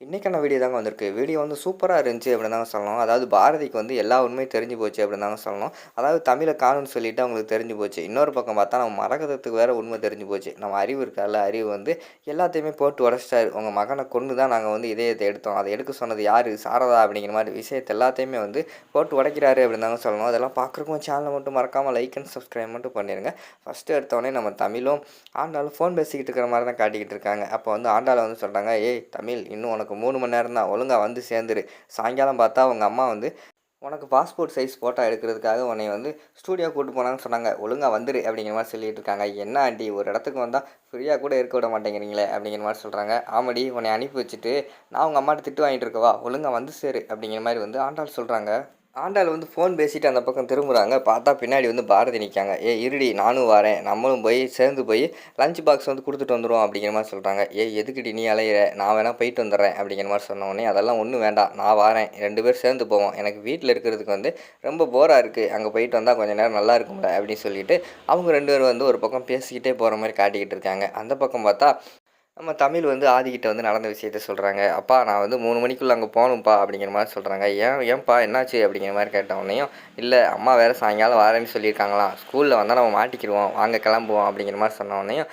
இன்னைக்கான வீடியோ தாங்க வந்திருக்கு. வீடியோ வந்து சூப்பரா இருந்துச்சு அப்படின்னு தாங்க சொல்லணும். அதாவது பாரதிக்கு வந்து எல்லா உண்மையும் தெரிஞ்சு போச்சு அப்படின்னு தாங்க சொல்லணும். அதாவது தமிழ காணும்னு சொல்லிட்டு அவங்களுக்கு தெரிஞ்சு போச்சு. இன்னொரு பக்கம் பார்த்தா நம்ம மரகதத்துக்கு வேற உண்மை தெரிஞ்சு போச்சு. நம்ம அறிவு இருக்கார்ல, அறிவு வந்து எல்லாத்தையுமே போட்டு உடைச்சிட்டாரு. உங்க மகன கொன்னு தான் நாங்க வந்து இதயத்த எடுத்தோம். அத எடுக்க சொன்னது யாரு? சாரதா அப்படிங்கிற மாரி விஷயத்த எல்லாத்தையுமே வந்து போட்டு உடைக்கிறாரு அப்படின்னு தாங்க சொல்லணும். அதெல்லாம் பார்க்குறக்கும் சேனல மட்டும் மறக்காம லைக் அண்ட் சப்ஸ்கிரைப் மட்டும் பண்ணிருங்க. ஃபர்ஸ்ட்டு எடுத்தோனே நம்ம தமிழும் ஆண்டாளும் ஃபோன் பேசிக்கிட்டு இருக்கிற மாரி தான் காட்டிக்கிட்டு இருக்காங்க. அப்போ வந்து ஆண்டாள வந்து சொல்றாங்க, "ஏய் தமிழ் இன்னும் உனக்கு 3 மணி நேரம் தான். ஒழுங்கா வந்து சேர்ந்துரு." சாயங்காலம் பார்த்தா அவங்க அம்மா வந்து, "உனக்கு பாஸ்போர்ட் சைஸ் ஃபோட்டோ எடுக்கிறதுக்காக உன்னைய வந்து ஸ்டூடியோ கூட்டு போனாங்கன்னு சொன்னாங்க. ஒழுங்கா வந்துரு." அப்படிங்கிற மாரி சொல்லிட்டு இருக்காங்க. "என்ன ஆண்டி ஒரு இடத்துக்கு வந்தா ஃப்ரீயா கூட இருக்க விட மாட்டேங்கிறீங்களே." அப்படிங்கிற மாரி சொல்றாங்க. "ஆமாடி உன்னைய அனுப்பி வச்சுட்டு நான் உங்க அம்மாட்ட திட்டு வாங்கிட்டு இருக்கவா? ஒழுங்கா வந்து சேரு." அப்படிங்கிற மாரி வந்து ஆண்டாள் சொல்றாங்க. ஆண்டாள் வந்து ஃபோன் பேசிட்டு அந்த பக்கம் திரும்புறாங்க. பார்த்தா பின்னாடி வந்து பாரதி நிக்காங்க. "ஏய் இருடி நானும் வாரேன். நம்மளும் போய் சேர்ந்து போய் லஞ்ச் பாக்ஸ் வந்து குடுத்துட்டு வந்துருவோம்." அப்படிங்கிற மாரி சொல்றாங்க. "ஏய் எதுக்குடி நீ அலையிற? நான் வேணா போயிட்டு வந்துடுறேன்." அப்படிங்கிற மாரி சொன்ன உடனே, "அதெல்லாம் ஒண்ணும் வேண்டாம். நான் வாரேன். 2 பேரும் சேர்ந்து போவோம். எனக்கு வீட்ல இருக்கிறதுக்கு வந்து ரொம்ப போரா இருக்கு. அங்க போயிட்டு வந்தா கொஞ்ச நேரம் நல்லா இருக்கும்ல." அப்படின்னு சொல்லிட்டு அவங்க 2 பேரும் வந்து ஒரு பக்கம் பேசிக்கிட்டே போற மாரி காட்டிக்கிட்டு இருக்காங்க. அந்த பக்கம் பார்த்தா நம்ம தமிழ் வந்து ஆதிக்கிட்ட வந்து நடந்த விஷயத்த சொல்கிறாங்க. "அப்பா நான் வந்து 3 மணிக்குள்ளே அங்கே போகணும்ப்பா." அப்படிங்கிற மாதிரி சொல்கிறாங்க. ஏன்பா என்னாச்சு?" அப்படிங்கிற மாதிரி கேட்ட உடனேயும், "இல்லை அம்மா வேறு சாயங்காலம் வரேன்னு சொல்லியிருக்காங்களாம். ஸ்கூலில் வந்தால் நம்ம மாட்டிக்கிடுவோம். வாங்க கிளம்புவோம்." அப்படிங்கிற மாதிரி சொன்ன உடனேயும்,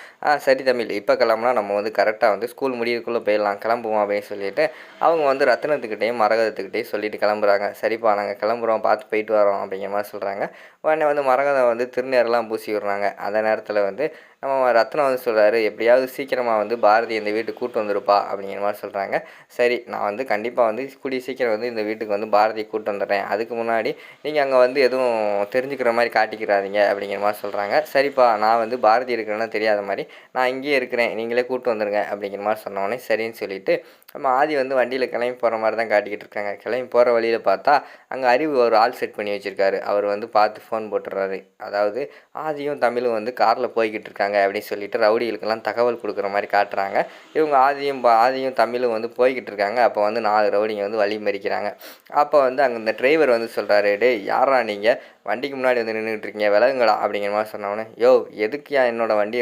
சரி தமிழ் இப்போ கிளம்புனா நம்ம வந்து கரெக்டாக வந்து ஸ்கூல் முடியறதுக்குள்ளே போயிடலாம். கிளம்புவோம்." அப்படின்னு சொல்லிட்டு அவங்க வந்து ரத்தினத்துக்கிட்டேயும் மரகதத்துக்கிட்டேயும் சொல்லிட்டு கிளம்புறாங்க. "சரிப்பா நாங்கள் கிளம்புறோம். பார்த்து போயிட்டு வரோம்." அப்படிங்கிற மாதிரி சொல்கிறாங்க. உடனே வந்து மரகதம் வந்து திருநீரெல்லாம் பூசி விடுறாங்க. அந்த நேரத்தில் வந்து நம்ம ரத்னம் வந்து சொல்கிறாரு, "எப்படியாவது சீக்கிரமாக வந்து பாரதி இந்த வீட்டுக்கு கூட்டு வந்துருப்பா." அப்படிங்கிற மாதிரி சொல்கிறாங்க. சரி நான் வந்து கண்டிப்பாக வந்து கூடிய சீக்கிரம் வந்து இந்த வீட்டுக்கு வந்து பாரதியை கூட்டு வந்துடுறேன். அதுக்கு முன்னாடி நீங்கள் அங்கே வந்து எதுவும் தெரிஞ்சுக்கிற மாதிரி காட்டிக்கிறாதீங்க அப்படிங்கிற மாதிரி சொல்கிறாங்க. சரிப்பா நான் வந்து பாரதி இருக்கிறேன்னா தெரியாத மாதிரி நான் இங்கேயே இருக்கிறேன். நீங்களே கூட்டு வந்துடுங்க அப்படிங்கிற மாதிரி சொன்னோடனே சரின்னு சொல்லிட்டு நம்ம ஆதி வந்து வண்டியில் கிளம்பி போகிற மாதிரி தான் காட்டிக்கிட்டு இருக்காங்க. கிளம்பி போகிற வழியில் பார்த்தா அங்கே அறிவு ஒரு ஆள் செட் பண்ணி வச்சுருக்காரு. அவர் வந்து பார்த்து ஃபோன் போட்டுடுறாரு. அதாவது ஆதியும் தமிழும் வந்து காரில் போய்கிட்டு இருக்காங்க அப்படின்னு சொல்லிட்டு ரவுடிகளுக்கெல்லாம் தகவல் கொடுக்குற மாதிரி காட்டுறாங்க. இவங்க ஆதியும் தமிழும் வந்து போய்கிட்டு இருக்காங்க. அப்போ வந்து 4 ரவுடிங்க வந்து வழி மறிக்கிறாங்க. அப்போ வந்து அங்கே இந்த டிரைவர் வந்து சொல்கிறாரு, "டேய் யாரா நீங்கள் வண்டிக்கு முன்னாடி வந்து நின்றுட்டு இருக்கீங்க விலகுங்கடா." அப்படிங்கிற மாதிரி சொன்னோன்னே, "யோ எதுக்குயா என்னோட வண்டி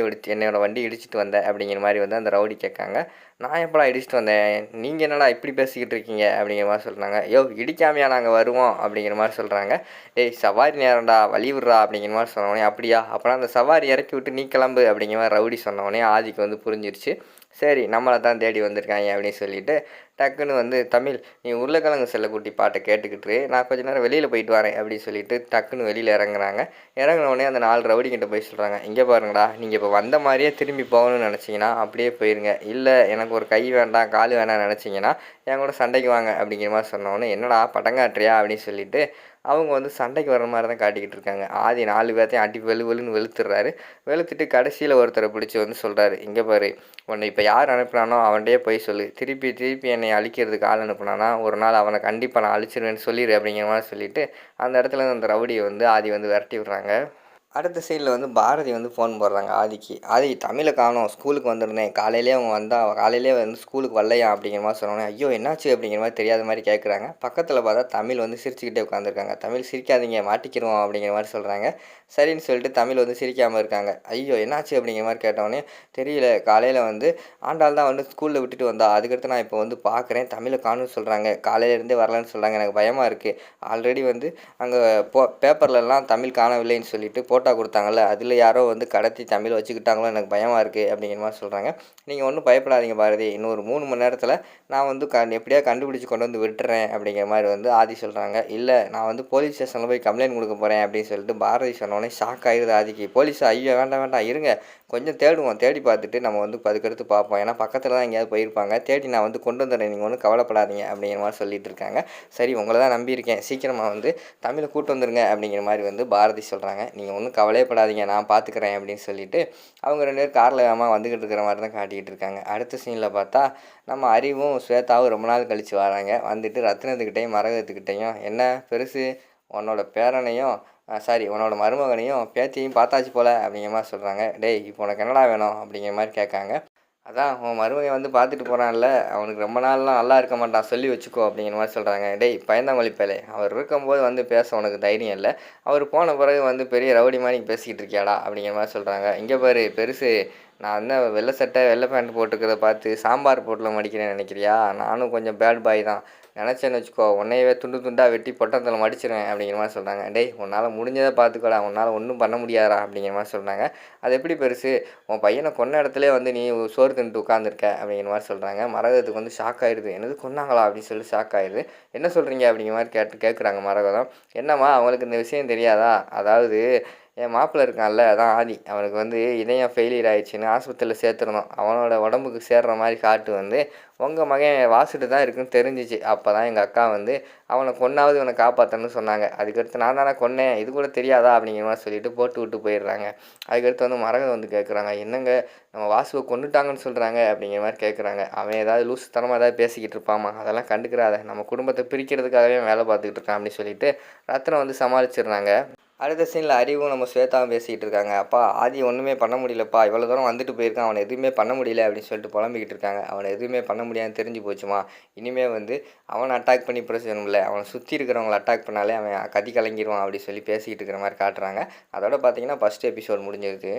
இடிச்சிட்டு வந்த?" அப்படிங்கிற மாதிரி வந்து அந்த ரவுடி கேட்காங்க. "நான் எப்படா இடிச்சிட்டு வந்தேன்? நீங்கள் என்னடா இப்படி பேசிக்கிட்டு இருக்கீங்க?" அப்படிங்கிற மாதிரி சொல்கிறாங்க. "யோ இடிக்காமையா நாங்கள் வருவோம்?" அப்படிங்கிற மாதிரி சொல்கிறாங்க. "டேய் சவாரி நேரம்டா வழி விட்றா." அப்படிங்கிற மாதிரி சொன்னோடனே, "அப்படியா அப்போனா அந்த சவாரி இறக்கி விட்டு நீ கிளம்பு." அப்படிங்கிற மாதிரி ரவுடி சொன்னோடனே ஆதிக்கு வந்து புரிஞ்சிருச்சு. சரி நம்மளை தான் தேடி வந்திருக்காங்க அப்படின்னு சொல்லிட்டு டக்குன்னு வந்து, "தமிழ் நீ உருளைக்கிழங்கு செல்லக்குட்டி பாட்டை கேட்டுக்கிட்டு நான் கொஞ்ச நேரம் வெளியில் போயிட்டு வரேன்." அப்படின்னு சொல்லிட்டு டக்குன்னு வெளியில் இறங்குறாங்க. இறங்குனோடனே அந்த 4 ரவுடிங்கிட்ட போய் சொல்கிறாங்க, "இங்கே பாருங்கடா நீங்கள் இப்போ வந்த மாதிரியே திரும்பி போகணும்னு நினச்சிங்கன்னா அப்படியே போயிருங்க. இல்லை எனக்கு ஒரு கை வேண்டாம் கால் வேணாம்னு நினச்சிங்கன்னா என் கூட சண்டைக்கு வாங்க." அப்படிங்கிற மாதிரி சொன்னோடனே, "என்னடா பட்டங்காட்டுறியா?" அப்படின்னு சொல்லிட்டு அவங்க வந்து சண்டைக்கு வர மாதிரி தான் காட்டிக்கிட்டு இருக்காங்க. ஆதி 4 பேர்த்தையும் அடி வெளுன்னு வெளுத்துடுறாரு. வெளுத்துட்டு கடைசியில் ஒருத்தரை பிடிச்சி வந்து சொல்கிறாரு, "இங்கே பாரு உன்னை இப்போ யார் அனுப்புனானோ அவன்கிட்டயே போய் சொல்லு. திருப்பி திருப்பி என்னை அழிக்கிறதுக்கு ஆள் அனுப்புனானா ஒரு நாள் அவனை கண்டிப்பாக நான் அழிச்சிருவேன்னு சொல்லிடு." அப்படிங்கிற மாதிரி சொல்லிவிட்டு அந்த இடத்துல அந்த ரவுடியை வந்து ஆதி வந்து விரட்டி விட்றாங்க. அடுத்த சைடில் வந்து பாரதி வந்து ஃபோன் போடுறாங்க ஆதிக்கு. "ஆதி தமிழை காணோம் ஸ்கூலுக்கு வந்திருந்தேன். காலையிலேயே வந்து ஸ்கூலுக்கு வரலையா?" அப்படிங்கிற மாதிரி சொன்னோன்னே, "ஐயோ என்னாச்சு?" அப்படிங்கிற மாதிரி தெரியாத மாதிரி கேட்குறாங்க. பக்கத்தில் பார்த்தா தமிழ் வந்து சிரிச்சுக்கிட்டே உட்காந்துருக்காங்க. "தமிழ் சிரிக்காதீங்க மாட்டிக்கிருவோம்." அப்படிங்கிற மாதிரி சொல்கிறாங்க. சரின்னு சொல்லிட்டு தமிழ் வந்து சிரிக்காமல் இருக்காங்க. "ஐயோ என்னாச்சு?" அப்படிங்கிற மாதிரி கேட்டோடனே, "தெரியல காலையில் வந்து ஆண்டாள் தான் வந்து ஸ்கூலில் விட்டுட்டு வந்தா. அதுக்கடுத்து நான் இப்போ வந்து பார்க்குறேன் தமிழை காணும்னு சொல்கிறாங்க. காலையிலேருந்தே வரலன்னு சொல்கிறாங்க. எனக்கு பயமாக இருக்குது. ஆல்ரெடி வந்து அங்கே பேப்பர்லலாம் தமிழ் காணவில்லைன்னு சொல்லிட்டு ஃபோட்டோ கொடுத்தாங்கல்ல, அதில் யாரோ வந்து கடத்தி தமிழை வச்சுக்கிட்டாங்களோ எனக்கு பயமாக இருக்குது." அப்படிங்கிற மாதிரி சொல்கிறாங்க. "நீங்கள் ஒன்றும் பயப்படாதீங்க பாரதி. இன்னும் ஒரு 3 மணி நேரத்தில் நான் வந்து எப்படியாவது கண்டுபிடிச்சி கொண்டு வந்து விட்டுறேன்." அப்படிங்கிற மாதிரி வந்து ஆதி சொல்கிறாங்க. "இல்லை நான் வந்து போலீஸ் ஸ்டேஷனில் போய் கம்ப்ளைண்ட் கொடுக்க போகிறேன்." அப்படின்னு சொல்லிட்டு பாரதி சொன்னோடனே ஷாக் ஆகிடுது ஆதிக்கு. "போலீஸா? ஐயோ வேண்டாம் வேண்டாம் இருங்க கொஞ்சம் தேடுவோம். தேடி பார்த்துட்டு நம்ம வந்து அதுக்கடுத்து பார்ப்போம். ஏன்னா பக்கத்தில் தான் எங்கேயாவது போயிருப்பாங்க. தேடி நான் வந்து கொண்டு வந்துடுறேன். நீங்கள் ஒன்றும் கவலைப்படாதீங்க." அப்படிங்கிற மாதிரி சொல்லிட்டு இருக்காங்க. "சரி உங்களை தான் நம்பியிருக்கேன். சீக்கிரமாக வந்து தமிழை கூட்டு வந்துருங்க." அப்படிங்கிற மாதிரி வந்து பாரதி சொல்கிறாங்க. "நீங்கள் ஒன்றும் கவலையே படாதீங்க நான் பார்த்துக்கிறேன்." அப்படின்னு சொல்லிட்டு அவங்க 2 பேரும் காரில் வேகமாக வந்துக்கிட்டு இருக்கிற மாதிரி தான் காட்டிக்கிட்டு இருக்காங்க. அடுத்த சீனில் பார்த்தா நம்ம அறிவும் ஸ்வேதாவும் ரொம்ப நாள் கழித்து வராங்க. வந்துட்டு ரத்தினத்துக்கிட்டையும் மரகதத்துக்கிட்டையும், "என்ன பெருசு உன்னோட பேரனையும் உன்னோட மருமகனையும் பேத்தியையும் பார்த்தாச்சு போல." அப்படிங்கிற மாதிரி சொல்கிறாங்க. "டேய் இப்போ உனக்கு என்னடா வேணும்?" அப்படிங்கிற மாதிரி கேட்காங்க. "அதான் உன் மருமகன் வந்து பார்த்துட்டு போகிறான்ல அவனுக்கு ரொம்ப நாள்லாம் நல்லா இருக்க மாட்டான் சொல்லி வச்சுக்கோ." அப்படிங்கிற மாதிரி சொல்கிறாங்க. "டேய் பயந்தாங்கொழி பயலே அவர் இருக்கும்போது வந்து பேச உனக்கு தைரியம் இல்லை. அவர் போன பிறகு வந்து பெரிய ரவுடி மாதிரி பேசிக்கிட்டு இருக்கியாடா?" அப்படிங்கிற மாதிரி சொல்கிறாங்க. "இங்கே பாரு பெருசு நான் என்ன வெள்ளை சட்டை, வெள்ளை பேண்ட் போட்டுருக்கிறத பார்த்து சாம்பார் பொட்டலம் மடிக்கிறேன்னு நினைக்கிறியா? நானும் கொஞ்சம் பேட் பாய் தான். நினச்சேன்னு வச்சுக்கோ, உன்னையவே துண்டு துண்டா வெட்டி பொட்டலத்துல மடிச்சிருவேன் அப்படிங்கிற மாரி சொல்றாங்க. டேய் உன்னால் முடிஞ்சத பார்த்துக்கோடா, உன்னால் ஒன்றும் பண்ண முடியாதுடா அப்படிங்கிற மாரி சொல்றாங்க. அது எப்படி பெருசு? உன் பையன கொன்ன இடத்துலயே வந்து நீ சோறு தின்னுட்டு உட்காந்துருக்க அப்படிங்கிற மாரி சொல்றாங்க. மரகதத்துக்கு வந்து ஷாக் ஆயிடுது. என்னது கொன்னாங்களா? அப்படின்னு சொல்லி ஷாக் ஆயிடுது. என்ன சொல்றீங்க? அப்படிங்கிற மாரி கேட்குறாங்க மரகதம். என்னம்மா அவங்களுக்கு இந்த விஷயம் தெரியாதா? அதாவது என் மாப்பிள்ளை இருக்கான்ல, அதான் ஆதி. அவனுக்கு வந்து இதயம் ஃபெயிலியர் ஆயிடுச்சுன்னு ஆஸ்பத்திரியில சேர்த்துருந்தோம். அவனோட உடம்புக்கு சேர்ற மாரி காட்டு வந்து உங்கள் மகன் வாசுட்டு தான் இருக்குன்னு தெரிஞ்சிச்சு. அப்போ தான் எங்கள் அக்கா வந்து அவனை கொன்னாவது இவனை காப்பாற்றணும்னு சொன்னாங்க. அதுக்கடுத்து நான் தானே கொன்னேன், இது கூட தெரியாதா? அப்படிங்கிற மாதிரி சொல்லிட்டு போட்டு விட்டு போயிடுறாங்க. அதுக்கடுத்து வந்து மரகதம் வந்து கேட்குறாங்க, என்னங்க நம்ம வாசுவை கொன்னுட்டாங்கன்னு சொல்கிறாங்க அப்படிங்கிற மாதிரி கேட்குறாங்க. அவன் ஏதாவது லூசுத்தனமாக ஏதாவது பேசிக்கிட்டு இருப்பாமா, அதெல்லாம் கண்டுக்கிறாத, நம்ம குடும்பத்தை பிரிக்கிறதுக்காகவே வேலை பார்த்துக்கிட்டு இருக்கான் அப்படின்னு சொல்லிட்டு ரத்னம் வந்து சமாளிச்சிடுறாங்க. அடுத்த சீனில் அறிவும் நம்ம ஸ்வேதாவும் பேசிக்கிட்டு இருக்காங்க. அப்பா ஆதி ஒன்றுமே பண்ண முடியலப்பா, இவ்வளோ தூரம் வந்துட்டு போயிருக்கான், அவனை எதுவுமே பண்ண முடியல அப்படின்னு சொல்லிட்டு புலம்பிக்கிட்டு இருக்காங்க. அவனை எதுவுமே பண்ண முடியாதுன்னு தெரிஞ்சு போச்சுமா, இனிமேல் வந்து அவனை அட்டாக் பண்ணி பிரயோஜனம் இல்லை, அவனை சுற்றி இருக்கிறவங்கள அட்டாக் பண்ணாலே அவன் கதி கலங்கிடுவான் அப்படி சொல்லி பேசிக்கிட்டு இருக்கிற மாதிரி காட்டுறாங்க. அதோட பார்த்தீங்கன்னா ஃபஸ்ட் எபிசோட் முடிஞ்சிருது.